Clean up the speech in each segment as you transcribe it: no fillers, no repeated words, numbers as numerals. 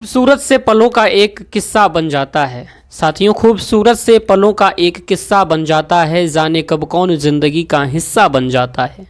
खूबसूरत से पलों का एक किस्सा बन जाता है। साथियों, खूबसूरत से पलों का एक किस्सा बन जाता है, जाने कब कौन जिंदगी का हिस्सा बन जाता है।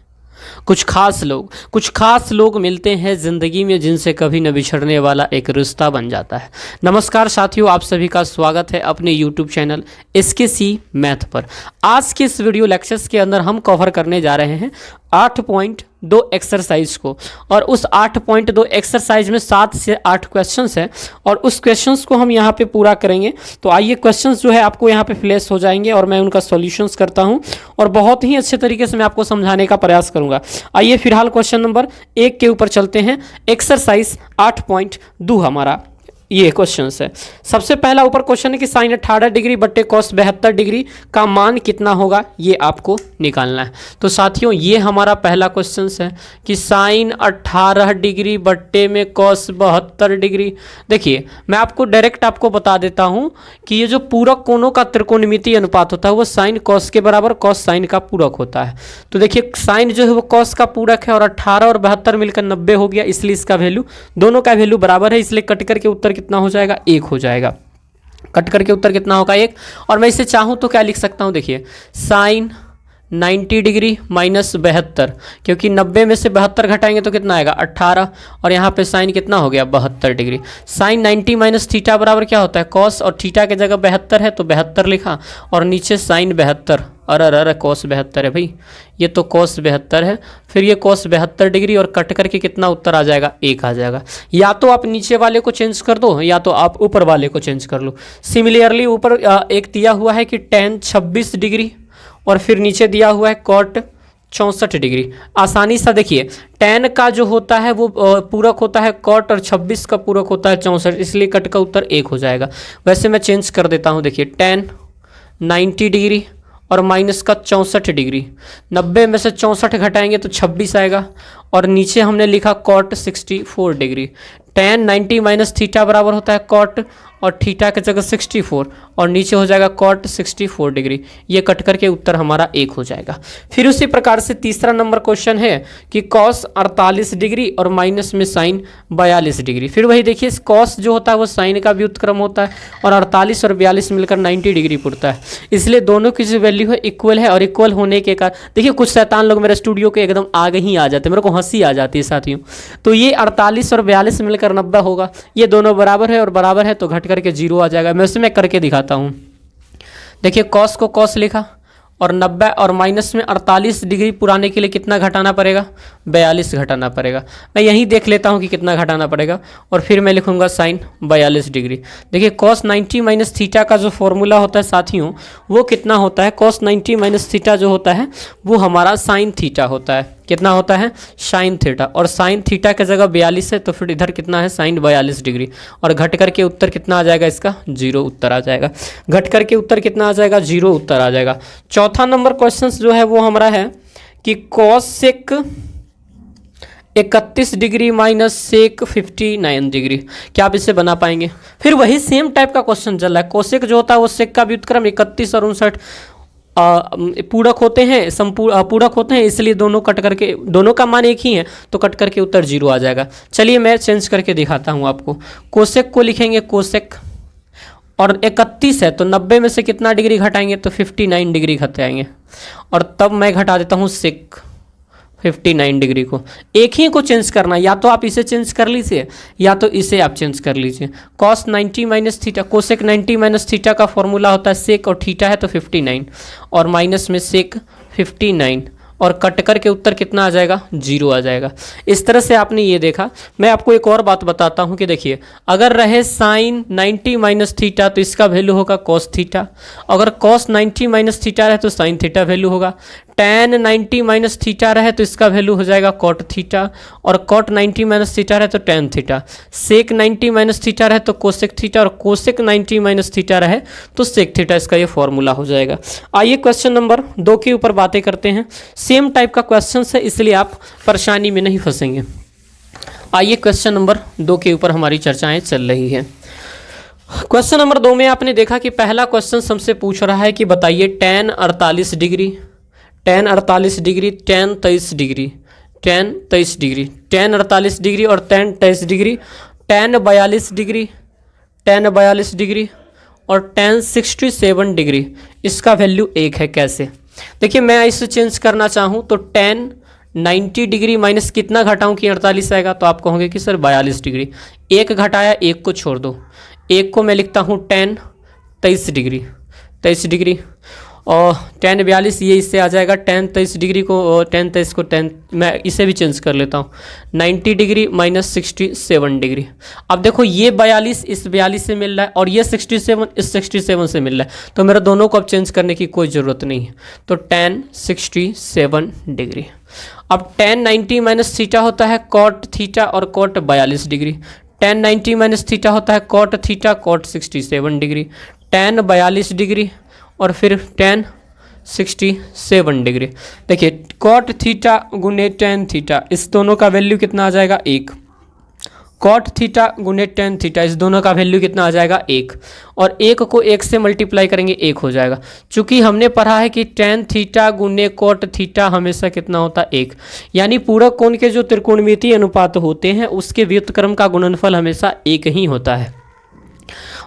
कुछ खास लोग मिलते हैं ज़िंदगी में, जिनसे कभी न बिछड़ने वाला एक रिश्ता बन जाता है। नमस्कार साथियों, आप सभी का स्वागत है अपने YouTube चैनल SKC मैथ पर। आज के इस वीडियो लेक्चर्स के अंदर हम कवर करने जा रहे हैं 8.2 एक्सरसाइज को, और उस 8.2 एक्सरसाइज में 7 से 8 क्वेश्चंस है और उस क्वेश्चंस को हम यहाँ पे पूरा करेंगे। तो आइए, क्वेश्चंस जो है आपको यहाँ पे फ्लैश हो जाएंगे और मैं उनका सॉल्यूशंस करता हूँ और बहुत ही अच्छे तरीके से मैं आपको समझाने का प्रयास करूँगा। आइए फिलहाल क्वेश्चन नंबर 1 के ऊपर चलते हैं। एक्सरसाइज 8.2 हमारा ये क्वेश्चन है। सबसे पहला ऊपर क्वेश्चन है कि साइन 18 डिग्री बट्टे कॉस 72 डिग्री का मान कितना होगा, ये आपको निकालना है। तो साथियों, ये हमारा पहला क्वेश्चन है कि साइन 18 डिग्री बट्टे में कॉस 72 डिग्री। देखिए, मैं आपको डायरेक्ट आपको बता देता हूँ कि ये जो पूरक कोणों का त्रिकोणमितीय अनुपात होता है वो साइन कॉस के बराबर कॉस साइन का पूरक होता है। तो देखिए, साइन जो है वो कॉस का पूरक है और 18 और 72 मिलकर 90 हो गया, इसलिए इसका वैल्यू, दोनों का वैल्यू बराबर है, इसलिए कट करके उत्तर कितना हो जाएगा, 1 हो जाएगा। कट करके उत्तर कितना होगा, 1। और मैं इसे चाहूं तो क्या लिख सकता हूं, देखिए, साइन 90 डिग्री माइनस 72, क्योंकि 90 में से 72 घटाएंगे तो कितना आएगा, 18, और यहाँ पे साइन कितना हो गया, 72 डिग्री। साइन 90 माइनस थीटा बराबर क्या होता है, कॉस, और थीटा की जगह 72 है तो 72 लिखा, और नीचे साइन 72, अरे कॉस 72 है भाई, ये तो कॉस 72 है, फिर ये कॉस 72 डिग्री, और कट करके कितना उत्तर आ जाएगा, 1 आ जाएगा। या तो आप नीचे वाले को चेंज कर दो या तो आप ऊपर वाले को चेंज कर लो। सिमिलरली ऊपर एक दिया हुआ है कि tan 26 डिग्री, और फिर नीचे दिया हुआ है कॉट 64 डिग्री। आसानी से देखिए, tan का जो होता है वो पूरक होता है कॉट, और 26 का पूरक होता है 64, इसलिए कट का उत्तर 1 हो जाएगा। वैसे मैं चेंज कर देता हूँ, देखिए, tan 90 डिग्री और माइनस का 64 डिग्री, 90 में से 64 घटाएंगे तो 26 आएगा, और नीचे हमने लिखा cot 64 degree. tan 90 minus theta बराबर होता है कॉट, और थीटा की जगह 64, और नीचे हो जाएगा कॉट 64 डिग्री। ये कट करके उत्तर हमारा 1 हो जाएगा। फिर उसी प्रकार से तीसरा नंबर क्वेश्चन है कि कॉस 48 डिग्री और माइनस में साइन 42 डिग्री। फिर वही देखिए, कॉस जो होता है वो साइन का व्युत्क्रम होता है, और 48 और 42 मिलकर 90 डिग्री पड़ता है, इसलिए दोनों की जो वैल्यू है इक्वल है, और इक्वल होने के कारण देखिए, कुछ शैतान लोग मेरे स्टूडियो के एकदम आगे ही आ जाते हैं, मेरे को हंसी आ जाती है साथियों। तो ये 48 और 42 मिलकर 90 होगा, ये दोनों बराबर है और बराबर है तो घट करके 0 आ जाएगा। मैं उसमें करके दिखाता हूँ। देखिए, कॉस को कॉस लिखा, और 90 और माइनस में 48 डिग्री पुराने के लिए कितना घटाना पड़ेगा, 42 घटाना पड़ेगा। मैं यहीं देख लेता हूँ कि कितना घटाना पड़ेगा, और फिर मैं लिखूँगा साइन 42 डिग्री। देखिए, कॉस 90 माइनस थीटा का जो फॉर्मूला होता है साथियों, वो कितना होता है, कॉस 90 माइनस थीटा जो होता है वो हमारा साइन थीटा होता है। कितना होता है, साइन थीटा, और साइन थीटा की जगह 42 है तो फिर इधर कितना है, साइन 42 डिग्री, और घट करके उत्तर कितना आ जाएगा, इसका 0 उत्तर आ जाएगा। घट करके उत्तर कितना आ जाएगा, 0 उत्तर आ जाएगा। चौथा नंबर क्वेश्चन जो है वो हमारा है कि cos sec 31 degree minus sec 59 degree, क्या आप इसे बना पाएंगे। फिर वही सेम टाइप का क्वेश्चन चल रहा है। कोसेक जो होता है वो सेक का व्युत्क्रम 31 और 59 पूरक होते हैं, पूरक होते हैं, इसलिए दोनों कट करके, दोनों का मान एक ही है तो कट करके उत्तर 0 आ जाएगा। चलिए मैं चेंज करके दिखाता हूँ आपको। कोसेक को लिखेंगे कोसेक, और 31 है तो 90 में से कितना डिग्री घटाएंगे तो 59 डिग्री घटाएंगे, और तब मैं घटा देता हूँ सेक 59 डिग्री को। एक ही को चेंज करना, या तो आप इसे चेंज कर लीजिए या तो इसे आप चेंज कर लीजिए। Cos 90 minus theta, cosec 90 minus theta का फॉर्मूला होता है सेक, और थीटा है तो 59, और माइनस में सेक 59, और कट करके उत्तर कितना आ जाएगा, 0 आ जाएगा। इस तरह से आपने ये देखा। मैं आपको एक और बात बताता हूँ कि देखिए, अगर रहे साइन 90 माइनस थीटा तो इसका वैल्यू होगा कॉस थीटा, अगर कॉस 90 माइनस थीटा रहे तो साइन थीटा वैल्यू होगा, tan 90 माइनस थीटा रहे तो इसका वैल्यू हो जाएगा कॉट थीटा, और कॉट 90 माइनस थीटा रहे तो tan थीटा, सेक 90 माइनस थीटा रहे तो कोसेक थीटा, और कोसेक 90 माइनस थीटा रहे तो सेक थीटा, इसका ये फॉर्मूला हो जाएगा। आइए क्वेश्चन नंबर 2 के ऊपर बातें करते हैं। सेम टाइप का क्वेश्चन है, इसलिए आप परेशानी में नहीं फंसेंगे। आइए क्वेश्चन नंबर 2 के ऊपर हमारी चर्चाएं चल रही है। क्वेश्चन नंबर 2 में आपने देखा कि पहला क्वेश्चन हमसे पूछ रहा है कि बताइए tan 48 degree, tan 48 degree, tan 23 degree, tan 23 degree, tan 48 degree और tan 23 degree tan 42 degree, tan 42 degree और tan 67 डिग्री, इसका वैल्यू 1 है। कैसे? देखिए मैं इसे चेंज करना चाहूँ तो tan 90 डिग्री माइनस कितना घटाऊँ कि 48 आएगा, तो आप कहोगे कि सर 42 डिग्री, एक घटाया एक को छोड़ दो, एक को मैं लिखता हूँ tan 23 डिग्री, 23 डिग्री और tan 42 ये इससे आ जाएगा, tan 23 डिग्री को tan 23 को tan, मैं इसे भी चेंज कर लेता हूँ, 90 डिग्री माइनस 67 डिग्री। अब देखो ये 42 इस 42 से मिल रहा है और ये 67 इस 67 से मिल रहा है, तो मेरा दोनों को अब चेंज करने की कोई ज़रूरत नहीं है, तो tan 67 डिग्री। अब tan 90 माइनस थीटा होता है cot थीटा और cot 42 degree, tan 90 minus theta होता है cot theta cot 67 degree, tan 42 degree और फिर tan 67 डिग्री। देखिए cot थीटा गुने tan थीटा, इस दोनों का वैल्यू कितना आ जाएगा 1, cot थीटा गुने tan थीटा, इस दोनों का वैल्यू कितना आ जाएगा 1, और 1 को 1 से मल्टीप्लाई करेंगे 1 हो जाएगा। चूंकि हमने पढ़ा है कि tan थीटा गुने cot थीटा हमेशा कितना होता है 1, यानी पूरक कोण के जो त्रिकोणमितीय अनुपात होते हैं उसके व्युत्क्रम का गुणनफल हमेशा 1 ही होता है,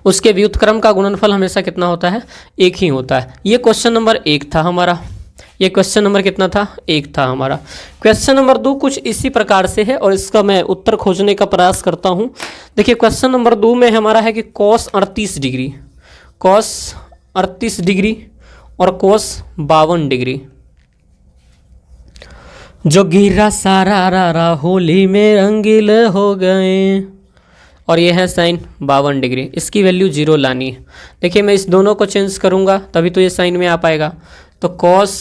उसके व्युत्क्रम का गुणनफल हमेशा कितना होता है 1 ही होता है। ये क्वेश्चन नंबर 1 था हमारा, ये क्वेश्चन नंबर कितना था 1 था हमारा। क्वेश्चन नंबर 2 कुछ इसी प्रकार से है और इसका मैं उत्तर खोजने का प्रयास करता हूँ। देखिए क्वेश्चन नंबर 2 में हमारा है कि cos 38 डिग्री, cos 38 डिग्री और cos 52 डिग्री, जो गिरा सारा रा होली में रंगील हो गए, और ये है साइन 52 डिग्री, इसकी वैल्यू 0 लानी है। देखिए मैं इस दोनों को चेंज करूँगा तभी तो ये साइन में आ पाएगा, तो cos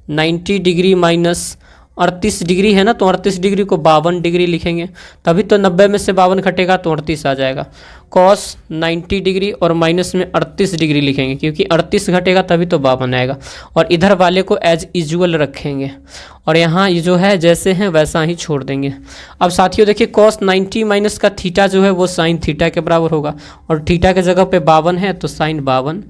90 डिग्री माइनस 38 डिग्री है ना, तो 38 डिग्री को 52 डिग्री लिखेंगे, तभी तो 90 में से 52 घटेगा तो 38 आ जाएगा। cos 90 डिग्री और माइनस में 38 डिग्री लिखेंगे, क्योंकि 38 घटेगा तभी तो 52 आएगा, और इधर वाले को एज यूजुअल रखेंगे और यहाँ ये जो है जैसे हैं वैसा ही छोड़ देंगे। अब साथियों देखिए cos 90 माइनस का थीटा जो है वो साइन थीटा के बराबर होगा, और थीटा के जगह पे 52 है तो साइन 52,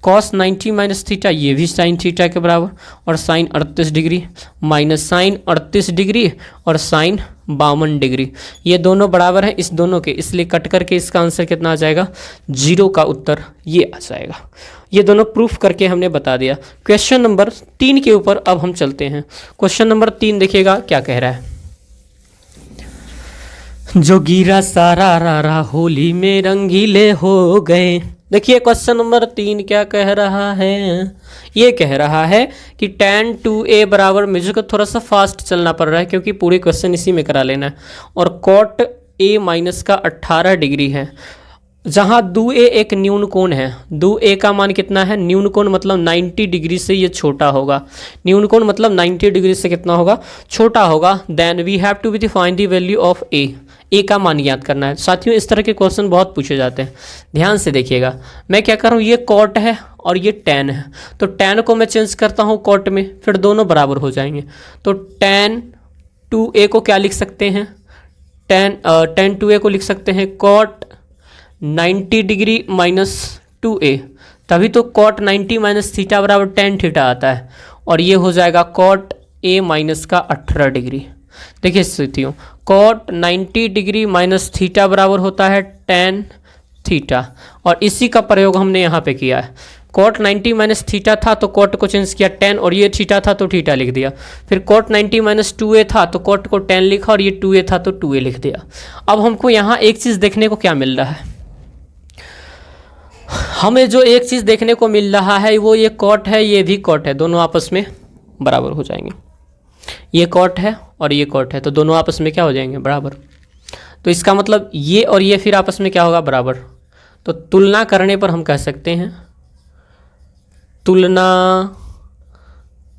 cos 90 माइनस थीटा ये भी साइन थीटा के बराबर, और sine 38 degree minus sine 38 degree और साइन 52 डिग्री, ये दोनों बराबर हैं इस दोनों के, इसलिए कट करके इसका आंसर कितना आ जाएगा 0 का उत्तर ये आ जाएगा। ये दोनों प्रूफ करके हमने बता दिया। क्वेश्चन नंबर 3 के ऊपर अब हम चलते हैं। क्वेश्चन नंबर 3 देखिएगा क्या कह रहा है, जो गिरा सारा रा होली में रंगीले हो गए। देखिए क्वेश्चन नंबर 3 क्या कह रहा है, ये कह रहा है कि tan 2a बराबर, मुझे को थोड़ा सा फास्ट चलना पड़ रहा है क्योंकि पूरे क्वेश्चन इसी में करा लेना है, और cot a माइनस का 18 डिग्री है, जहाँ 2a एक न्यून कोण है। 2a का मान कितना है, न्यून कोण मतलब 90 डिग्री से ये छोटा होगा, न्यून कोण मतलब 90 डिग्री से कितना होगा छोटा होगा। Then we have to be find the value of a का मान याद करना है। साथियों इस तरह के क्वेश्चन बहुत पूछे जाते हैं, ध्यान से देखिएगा। मैं क्या कर रहा हूँ, ये cot है और ये tan है, तो tan को मैं चेंज करता हूँ cot में, फिर दोनों बराबर हो जाएंगे। तो tan 2a को क्या लिख सकते हैं, tan 2a को लिख सकते हैं cot 90 डिग्री माइनस 2a, तभी तो cot 90 माइनस थीटा बराबर tan थीटा आता है, और ये हो जाएगा cot a माइनस का 18 डिग्री। देखिए साथियों cot 90 डिग्री माइनस थीटा बराबर होता है tan थीटा, और इसी का प्रयोग हमने यहाँ पे किया है। cot 90 माइनस थीटा था तो cot को चेंज किया tan, और ये थीटा था तो थीटा लिख दिया। फिर cot 90 माइनस 2a था तो cot को tan लिखा, और ये 2a था तो 2a लिख दिया। अब हमको यहाँ एक चीज़ देखने को क्या मिल रहा है, हमें जो एक चीज़ देखने को मिल रहा है वो ये cot है, ये भी cot है, दोनों आपस में बराबर हो जाएंगे। ये cot है और ये cot है, तो दोनों आपस में क्या हो जाएंगे बराबर। तो इसका मतलब ये और ये फिर आपस में क्या होगा बराबर। तो तुलना करने पर हम कह सकते हैं, तुलना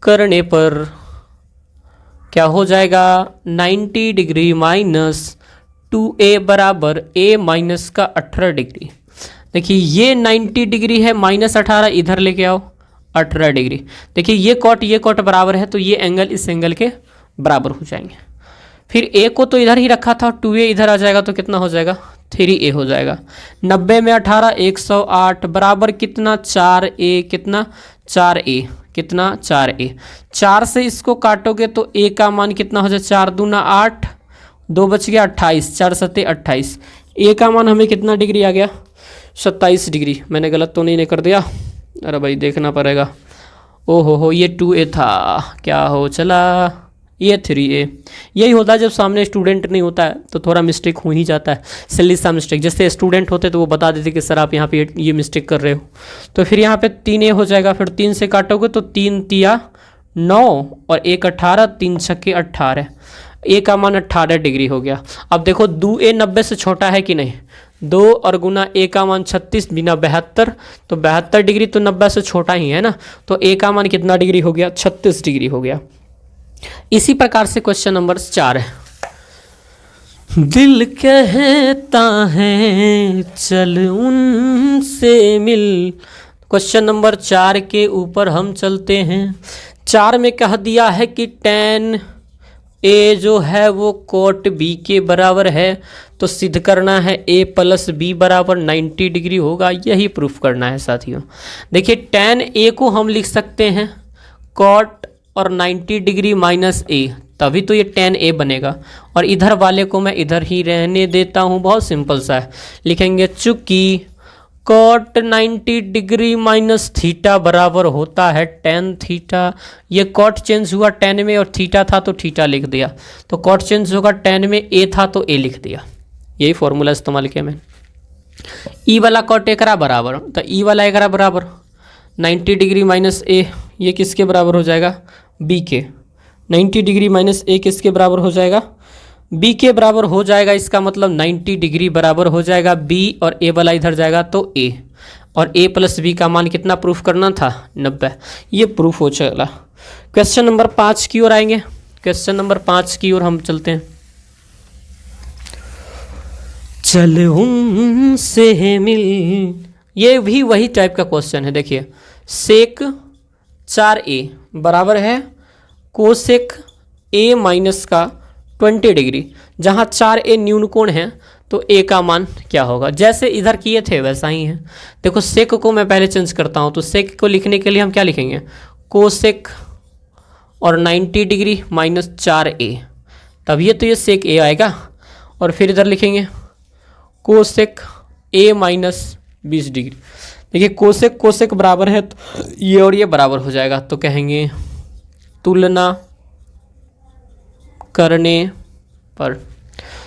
करने पर क्या हो जाएगा 90 डिग्री माइनस 2a बराबर a माइनस का 18 डिग्री। देखिए ये 90 डिग्री है, माइनस 18 इधर लेके आओ 18 डिग्री। देखिए ये cot बराबर है, तो ये एंगल इस एंगल के बराबर हो जाएंगे। फिर a को तो इधर ही रखा था, 2a इधर आ जाएगा तो कितना हो जाएगा 3a हो जाएगा। 90 में 18 108 बराबर कितना 4a, कितना 4a, कितना 4a। 4 से इसको काटोगे तो a का मान कितना हो जाए, 4 दूना 8, 2 बच गया 28, 4 सत्ते 28, ए का मान हमें कितना डिग्री आ गया, 27 डिग्री। मैंने गलत तो नहीं कर दिया? अरे भाई देखना पड़ेगा। ओहो हो, ये 2A था, क्या हो चला, ये 3A। यही होता है जब सामने स्टूडेंट नहीं होता है तो थोड़ा मिस्टेक हो ही जाता है, सिली सा मिस्टेक। जैसे स्टूडेंट होते तो वो बता देते कि सर आप यहाँ पे ये मिस्टेक कर रहे हो। तो फिर यहाँ पे 3A हो जाएगा, फिर 3 से काटोगे तो 3 तिया 9 और 1 18, 3 छक्के 18। ए का मान 18 डिग्री हो गया। अब देखो 2A 90 से छोटा है कि नहीं, 2 और गुना ए का मान 36 बिना 72, तो 72 डिग्री तो 90 से छोटा ही है ना। तो ए का मान कितना डिग्री हो गया, 36 डिग्री हो गया। इसी प्रकार से क्वेश्चन नंबर 4 है। दिल कहता है चल उनसे मिल। क्वेश्चन नंबर 4 के ऊपर हम चलते हैं। 4 में कह दिया है कि tan ए जो है वो cot B के बराबर है, तो सिद्ध करना है A प्लस B बराबर 90 डिग्री होगा, यही प्रूफ करना है साथियों। देखिए tan A को हम लिख सकते हैं cot और 90 डिग्री माइनस A, तभी तो ये tan A बनेगा। और इधर वाले को मैं इधर ही रहने देता हूँ, बहुत सिंपल सा है। लिखेंगे चूंकि cot 90 डिग्री माइनस थीटा बराबर होता है tan थीटा। ये cot चेंज हुआ tan में और थीटा था तो थीटा लिख दिया, तो cot चेंज होगा tan में, A था तो A लिख दिया। यही फॉर्मूला इस्तेमाल किया मैंने। ई वाला cot एकरा बराबर, तो ई वाला एकरा बराबर 90 डिग्री माइनस A, ये किसके बराबर हो जाएगा, B के। 90 डिग्री माइनस A किसके बराबर हो जाएगा, B के बराबर हो जाएगा। इसका मतलब 90 डिग्री बराबर हो जाएगा B, और A वाला इधर जाएगा तो A, और A प्लस B का मान कितना प्रूफ करना था, 90। ये प्रूफ हो चला। क्वेश्चन नंबर 5 की ओर आएंगे। क्वेश्चन नंबर 5 की ओर हम चलते हैं। चल उनसे मिल, ये भी वही टाइप का क्वेश्चन है। देखिए सेक 4A बराबर है कोसेक A माइनस का 20 डिग्री। जहाँ 4A न्यून कोण है तो A का मान क्या होगा, जैसे इधर किए थे वैसा ही है। देखो सेक को मैं पहले चेंज करता हूँ, तो सेक को लिखने के लिए हम क्या लिखेंगे, कोसेक और 90 डिग्री माइनस 4A, तब ये तो ये सेक A आएगा। और फिर इधर लिखेंगे कोसेक A माइनस 20 डिग्री। देखिए कोसेक कोसेक बराबर है तो ये और ये बराबर हो जाएगा, तो कहेंगे तुलना करने पर।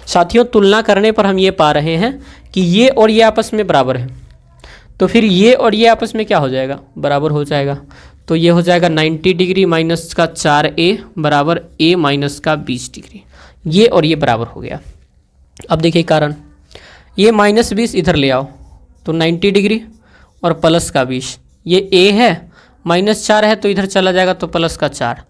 साथियों तुलना करने पर हम ये पा रहे हैं कि ये और ये आपस में बराबर है, तो फिर ये और ये आपस में क्या हो जाएगा, बराबर हो जाएगा। तो ये हो जाएगा 90 डिग्री माइनस का 4A बराबर A माइनस का 20 डिग्री। ये और ये बराबर हो गया। अब देखिए कारण, ये माइनस 20 इधर ले आओ तो 90 डिग्री और प्लस का 20, ये A है, माइनस 4 है तो इधर चला जाएगा तो प्लस का 4।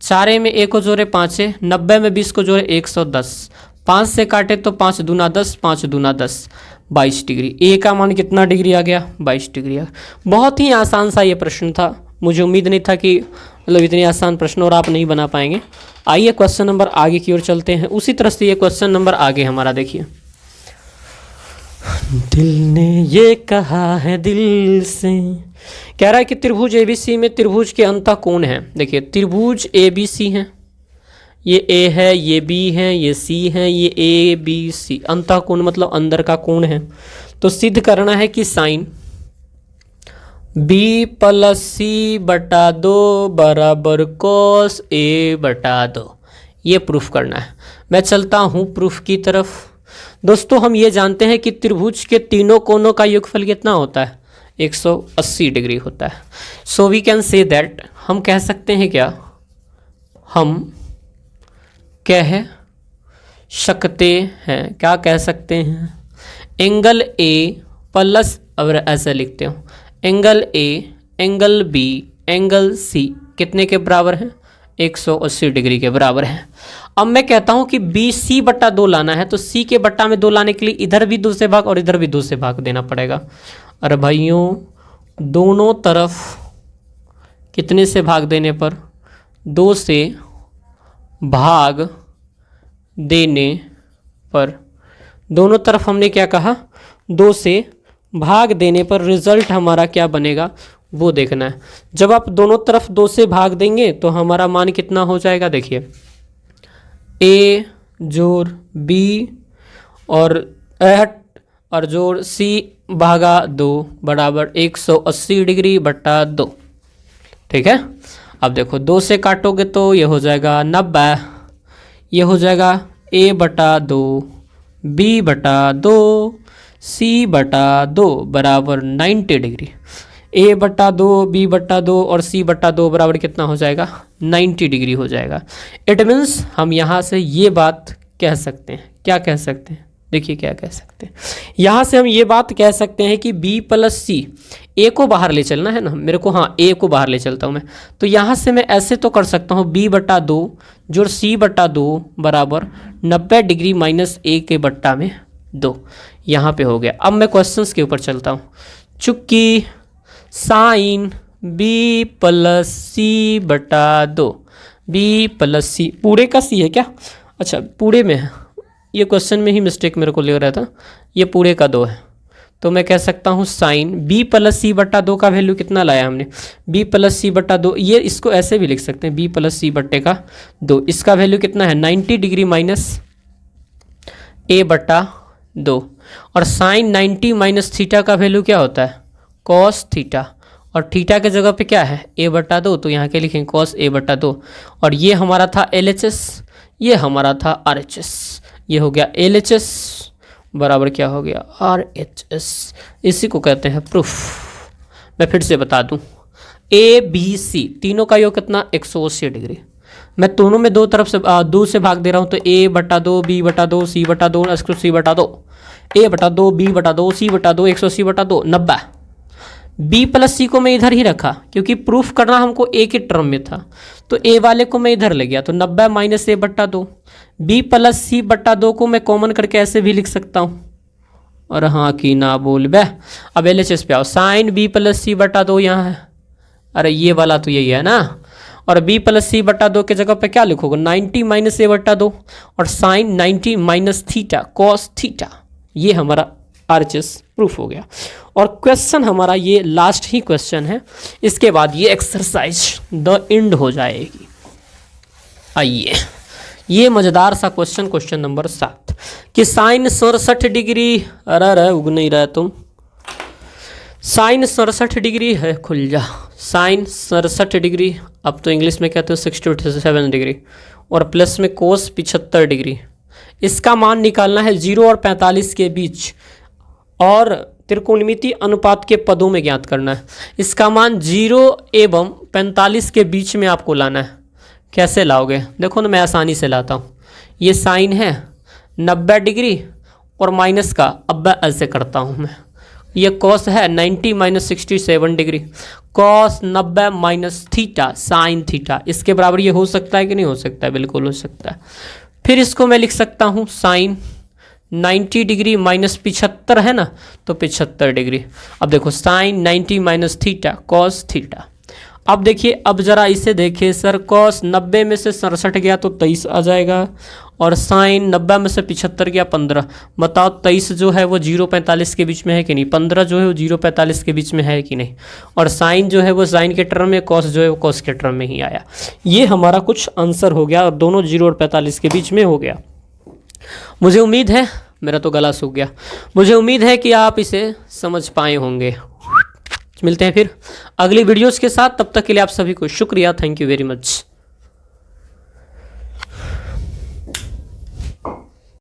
4A में A को जोड़े 5A, 90 में 20 को जोड़े 110, 5 से काटे तो 5 दूना 10, 5 दूना 10, 22 डिग्री। A का मान कितना डिग्री आ गया, 22 डिग्री आ गया। बहुत ही आसान सा ये प्रश्न था, मुझे उम्मीद नहीं था कि मतलब इतनी आसान प्रश्न और आप नहीं बना पाएंगे। आइए क्वेश्चन नंबर आगे की ओर चलते हैं। उसी तरह से ये क्वेश्चन नंबर आगे हमारा देखिए। दिल ने ये कहा है दिल से, कह रहा है कि त्रिभुज ABC में त्रिभुज के अंतः कोण है। देखिए त्रिभुज ABC है, ये A है, ये B है, ये C है, ये ABC, अंतः कोण मतलब अंदर का कोण है। तो सिद्ध करना है कि साइन B प्लस C बटा 2 बराबर cos A बटा 2, ये प्रूफ करना है। मैं चलता हूँ प्रूफ की तरफ। दोस्तों हम ये जानते हैं कि त्रिभुज के तीनों कोणों का योगफल कितना होता है, 180 डिग्री होता है। So we can say that, हम कह सकते हैं क्या, हम कह सकते हैं, क्या कह सकते हैं, एंगल A प्लस, अब ऐसे लिखते हो, angle A angle B angle C कितने के बराबर है, 180 डिग्री के बराबर है। अब मैं कहता हूं कि BC बट्टा 2 लाना है, तो C के बट्टा में 2 लाने के लिए इधर भी 2 से भाग और इधर भी 2 से भाग देना पड़ेगा। अरे भाइयों दोनों तरफ कितने से भाग देने पर, 2 से भाग देने पर, दोनों तरफ हमने क्या कहा, 2 से भाग देने पर रिजल्ट हमारा क्या बनेगा वो देखना है। जब आप दोनों तरफ 2 से भाग देंगे तो हमारा मान कितना हो जाएगा, देखिए A जोड़ B और 8 और जोड़ सी भागा 2 बराबर 180 डिग्री बटा 2। ठीक है, अब देखो 2 से काटोगे तो ये हो जाएगा 90, ये हो जाएगा a बटा 2 b बटा 2 c बटा 2 बराबर 90 डिग्री। a बटा 2 b बटा 2 और c बटा 2 बराबर कितना हो जाएगा? 90 डिग्री हो जाएगा। इट मीन्स हम यहाँ से ये बात कह सकते हैं, क्या कह सकते हैं? देखिए क्या कह सकते हैं, यहाँ से हम ये बात कह सकते हैं कि b प्लस सी, a को बाहर ले चलना है ना मेरे को, हाँ a को बाहर ले चलता हूँ मैं, तो यहाँ से मैं ऐसे तो कर सकता हूँ b बटा 2 जोड़ c बटा 2 बराबर 90 डिग्री माइनस a के बट्टा में 2। यहाँ पे हो गया। अब मैं क्वेश्चंस के ऊपर चलता हूँ। चूंकि साइन b प्लस सी बटा 2, b प्लस सी पूरे का c है क्या? अच्छा पूरे में है, ये क्वेश्चन में ही मिस्टेक मेरे को लग रहा था, ये पूरे का 2 है, तो मैं कह सकता हूँ साइन b प्लस सी बट्टा 2 का वैल्यू कितना लाया हमने? b प्लस सी बट्टा 2, ये इसको ऐसे भी लिख सकते हैं b प्लस सी बट्टे का 2, इसका वैल्यू कितना है? 90 डिग्री माइनस a बट्टा 2। और साइन 90 माइनस थीटा का वैल्यू क्या होता है? कॉस थीटा, और थीटा के जगह पे क्या है? a बट्टा 2, तो यहाँ के लिखेंगे कॉस a बट्टा 2। और ये हमारा था LHS, ये हमारा था RHS, ये हो गया LHS बराबर क्या हो गया? RHS। इसी को कहते हैं प्रूफ। मैं फिर से बता दूं, ABC तीनों का योग कितना? 180 डिग्री। मैं दोनों में दो तरफ से 2 से भाग दे रहा हूं, तो a बटा 2 b बटा 2 c बटा 2 c बटा 2, a बटा 2 b बटा 2 c बटा 2 180 बटा 2 90। b प्लस सी को मैं इधर ही रखा क्योंकि प्रूफ करना हमको a के टर्म में था, तो a वाले को मैं इधर ले गया, तो 90 माइनस a बट्टा 2। b प्लस सी बट्टा 2 को मैं कॉमन करके ऐसे भी लिख सकता हूँ, और हाँ कि ना बोल बे। अब LHS पे आओ, साइन b प्लस सी बट्टा 2 यहाँ है, अरे ये वाला तो यही है ना, और b प्लस सी बट्टा 2 के जगह पे क्या लिखोगे? 90 माइनस a बट्टा 2 और sine 90 minus theta cos theta, ये हमारा RHS प्रूफ हो गया। और क्वेश्चन हमारा ये लास्ट ही क्वेश्चन है, इसके बाद ये एक्सरसाइज द एंड हो जाएगी। आइए, ये मजेदार सा क्वेश्चन, क्वेश्चन नंबर 7 कि साइन 67 डिग्री, अरे उग नहीं रहा तुम, साइन 67 डिग्री है, खुल जा, साइन 67 डिग्री, अब तो इंग्लिश में कहते हो 67 डिग्री, और प्लस में कोस 75 डिग्री। इसका मान निकालना है 0 और 45 के बीच, और त्रिकोणमिति अनुपात के पदों में ज्ञात करना है। इसका मान 0 एवं 45 के बीच में आपको लाना है। कैसे लाओगे? देखो ना, मैं आसानी से लाता हूँ। ये साइन है 90 डिग्री और माइनस का, अब मैं ऐसे करता हूँ मैं, ये कॉस है 90 minus 67 degree, cos 90 minus theta sine theta, इसके बराबर ये हो सकता है कि नहीं हो सकता है? बिल्कुल हो सकता है। फिर इसको मैं लिख सकता हूँ साइन 90 डिग्री माइनस 75 है ना, तो 75 डिग्री। अब देखो sine 90 minus theta cos theta. अब देखिए, अब जरा इसे देखिए सर, कॉस 90 में से 67 गया तो 23 आ जाएगा, और साइन 90 में से 75 गया 15। बताओ 23 जो है वो 0-45 के बीच में है कि नहीं? 15 जो है वो 0-45 के बीच में है कि नहीं? और साइन जो है वो साइन के टर्म में, कॉस जो है वो कॉस के टर्म में ही आया। ये हमारा कुछ आंसर हो गया, और दोनों 0 और 45 के बीच में हो गया। मुझे उम्मीद है, मेरा तो गला सूख गया, मुझे उम्मीद है कि आप इसे समझ पाए होंगे। मिलते हैं फिर अगली वीडियोस के साथ, तब तक के लिए आप सभी को शुक्रिया, थैंक यू वेरी मच।